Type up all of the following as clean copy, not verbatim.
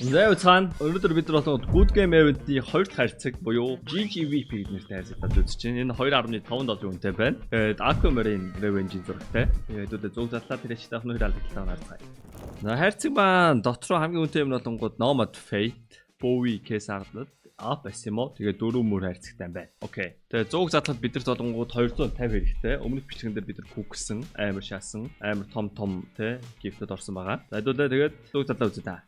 За уцаан өнөөдөр бид бол Good Game Event-ийн 2 дахь харьцаг буюу GGVP нэртэй харьцагтад үзэж байна. Энэ 2.5 долларын үнэтэй байна. Тэгээд Aquamarine Revenge-ийн зурагтай. Тэгээд зөв задлаа тэрэж таах нь 2 алдагтай харцгаая. За харьцаг маань дотроо хамгийн үнэтэй юм болонгууд Nomad Fate, Bowie Case-ардад Up Asimo тэгээд 4 мөр харьцагтай байна. Окей. Тэгээд 100 задлахад бидэрт болонгууд 250 хэрэгтэй. Өмнөх бичлэгэн дээр бид нар күгсэн, амар шаасан, амар том те гифтэд орсон байгаа. За хэдүүлээ тэгээд 100 задлаа үзье та.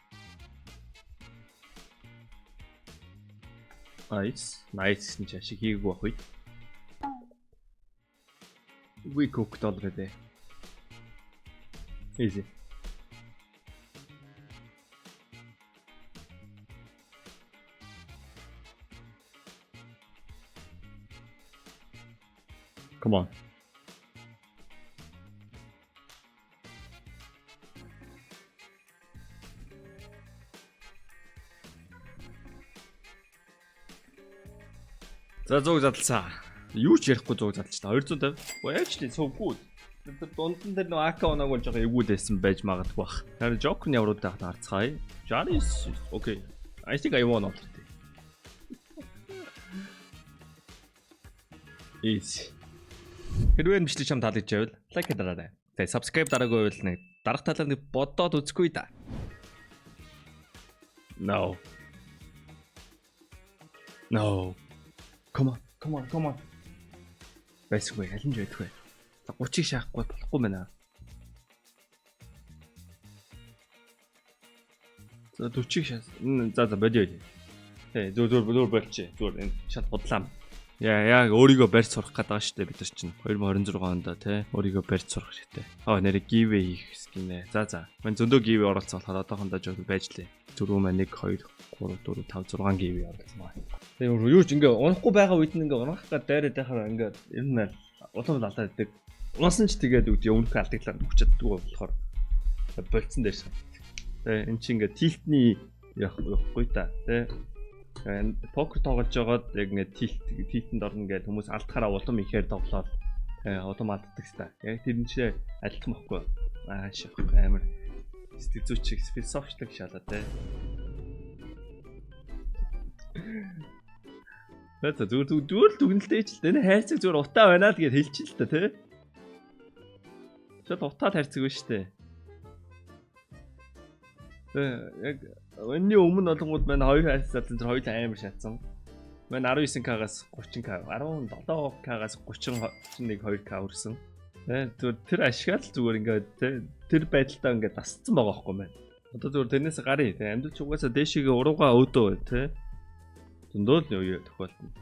Nice нь чашиг хийгээгүй байх үед. We cooked already. Easy. Come on. За 100 задлаа. Юу ч ярихгүй 100 задлаа. 250. Actually so good. Тэр дунд дээр нөө АК оног бол жоохон эвгүүлсэн байж магадгүй бах. Тэр Joker-ны аврууд таахад харцгаая. Janis okay. I think I won already. Easy. Хэрвээ бичлэг чам таалагдж байвал лайк дараарай. Тэгээ subscribe дараагүй байвал нэг дарах талаар нэг бодоод үзэхгүй да. No. Come on. Байсгүй аль нь байдгүй. 30-ыг шаахгүй болохгүй байна. За 40-ыг шаас. За бодё. Тэ зөөр болчих. Зөөр энэ шат бодлаа. Яг өөрийгөө барьж сурах гэдэг байгаа шүү дээ бид нар чинь 2026 онд те өөрийгөө барьж сурах шигтэй. Нэрээ giveaway хийх гинэ. За. Мань зөндөө giveaway оролцсон болохоор одоохондоо жоо байж лээ. Зүрх маань 1 2 3 4 5 6 giveaway оролцсон байна. Тэгээ юу ч ингээ унахгүй байгаа үед нь ингээ унах гад дайраад байхаар ингээ ер нь улам алдаад идэг. Унасан ч тэгээд үгүй өмнөх алдагдлаар хүчтэйг болохоор болцсон дээр шээ. Тэгээ эн чинь ингээ тилтний явахгүй та те. Покер тоглож байгаад яг ингээ тилтэнд орно гэдэг хүмүүс алдахаараа улам ихээр тоглоод улам алддаг ста. Яг тэр нь ч адилхан бохгүй. Шах амар сэтгэл зүйч философичлог шалаа те. За зүгээр дүгнэлтэй ч л дээ хайрцаг зүгээр утаа байна л гэж хэлчих л та тий. Шууд утаад хайрцаг байна шүү дээ. Яг өнний өмнө болгоод байна 2 хайрцагтай тэр хоёул амар шатсан. Манай 19k-аас 30k, 17k-аас 31 2k өрсөн. Тэр ашиглал зүгээр ингээд тэр байдалтаа ингээд дасцсан байгаа байхгүй мэн. Одоо зүгээр тэрнээс гарыг амьд ч угаасаа дээшигээ уруугаа өөдөө тий. Зөндөө л юу тохиолдно.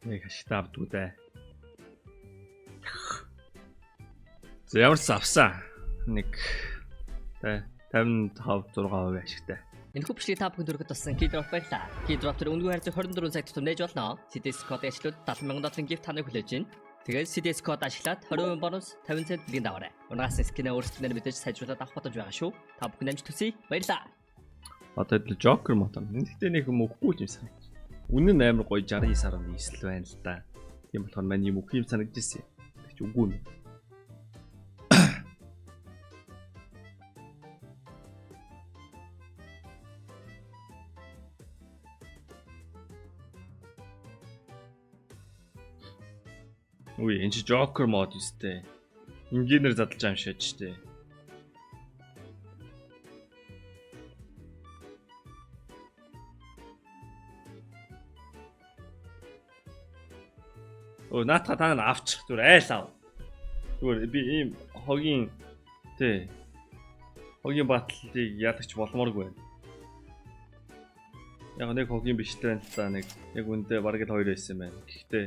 Нэг хашигтай авдгүй дээ. За ямар ч авсан. Нэг 55 6% ашигтай. Энэ хүчлийн та бүхэн дөрөвд туссан Keydrop байлаа. Keydrop тэр өнгөө харьцаг 24 цаг тутам нээж болно. CDS код ашиглаад 70,000 долларын gift таныг хүлээж байна. Тэгээд CDS код ашиглаад 20% бонус 50 цент бэлгийн даваарай. Унаас скинээ өөрсдөө мэдээж сайжруулаад авах бодож байгаа шүү. Та бүхэн амжилт хүсье. Баярлалаа. Одоо л Joker мотон. Гэхдээ нэг юм өгөхгүй юм санагдав. Үнэн нь амар гоё 69.9 л байна л да. Тийм болохоор маань юм өгөх юм санагдчихсэн. Тэгч үгүй нэ. Үгүй энэ чи Joker мод үстэй. Инженеэр задлаж байгаа юм шиг штэ. Наатха та авчих зүгээр айл ав. Зүгээр би ийм хогийн тий. Хогийн батлыг яалагч болмооргүй байна. Яг нэг хогийн биш л байна л да нэг үндэ бараг л 2 байсан байна. Гэхдээ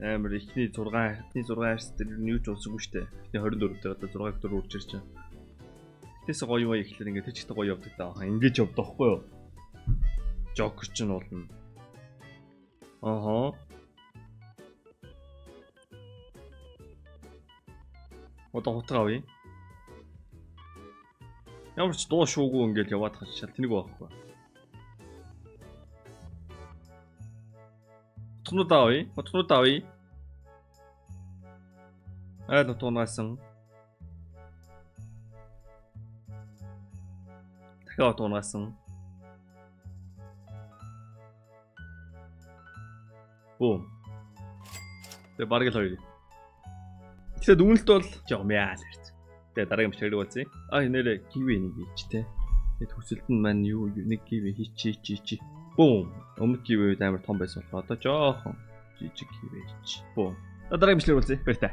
амар ихний 6 арс дээр юу ч уусаггүй штэ. Ихний 24 дээр одоо 6 вектор үрж ирж байна. Тэс гоё юм ихлээр ингээд тэр чигт гоё явдаг даа. Ингэж явдаг байхгүй юу? Жокер ч нь болно. Ааха. Одоо хутгаа авъя. Ямар ч дуу шуугүй ингээд яваад хаж шал тэнэг байхгүй. Утгнууд авъя. Утгнууд авъя. Айл утгуунаас. Дахиад утгуунаас. Бум. Тэгээ бараг л хоёр. Тэгэхээр дүнэлт бол жомяа л хэрэг. Тэгээ дараагийн бичлэг болцъя. Нэрэ киви нэг хийч те. Тэгээ төсөлд нь маань юу нэг киви хийчи. Бум. Өмнөх киви амар том байсан болохоор одоо жоохон жижиг киви хийч. Бум. Дараагийн бичлэг болцъя. Баярлалаа.